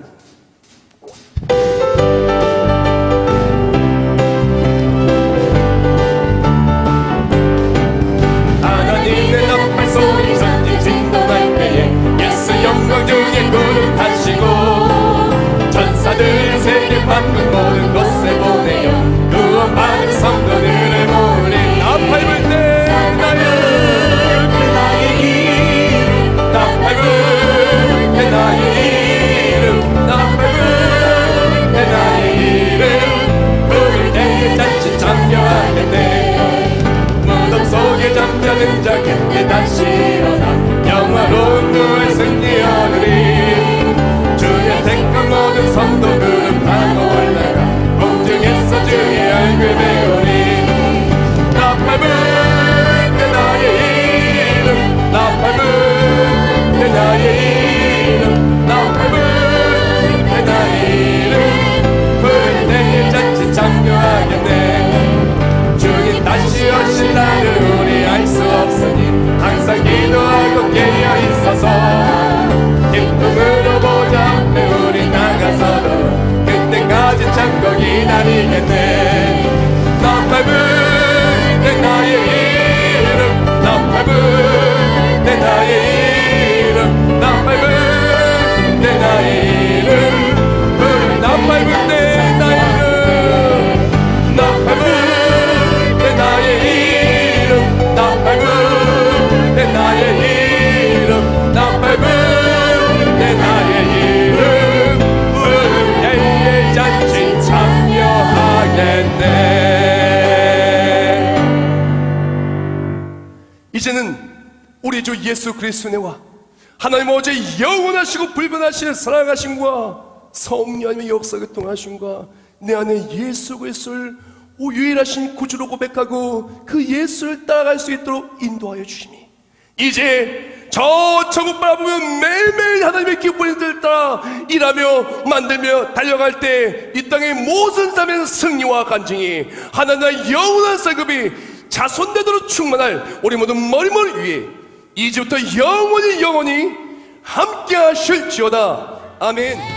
하나님의 나팔 소리 전진 진동할 때에 예수 영광 중에 구름 타시고 전사들 세계 만국 모든 곳에 보내어 구원받은 성도들을 모으리. 나팔 불 때 나의 이름 나팔 불 때 나의 이름 하는 자 그때 다시 일어나 영화로운 누의 승리 얻으리. 주의 택한 모든 성도들은 다 올라가 공중에서 주의 얼굴 배우리. 나 밟은 내 나의 이름, 나 밟은 내 나의 이름, 나 밟은 내 나의 이름. 푸른 내일 잔치 참여하겠네. 주님 다시 오실 날을 우리 알 수 없으니 항상 기도하고 깨어 있어서 기쁨으로 보좌 앞에 우리 나가서도 그때까지 참고 기다리겠네. 나 밟은 내 나의 이름, 나 밟은 내 나의 이름, 나 밟은 내 나의 이름. 우리 나 밟은 내 나의 이름, 나 밟은 내 나의 이름, 나 밟은 내 나의 이름, 나 밟은 내 나의 이름. 우리 내일 잔치 참여하겠네. 이제는 우리 주 예수 그리스도의 은혜와 하나님 어제 영원하시고 불변하시는 사랑하심과 성령의 역사가 통하심과 내 안에 예수 그리스도를 유일하신 구주로 고백하고 그 예수를 따라갈 수 있도록 인도하여 주시니 이제 저 천국 바라보며 매일매일 하나님의 기쁨을 따라 일하며 만들며 달려갈 때 이 땅의 모든 삶에서 승리와 간증이 하나님의 영원한 상급이 자손대대로 충만할 우리 모든 머리머리 위에 이제부터 영원히 함께 하실지어다. 아멘.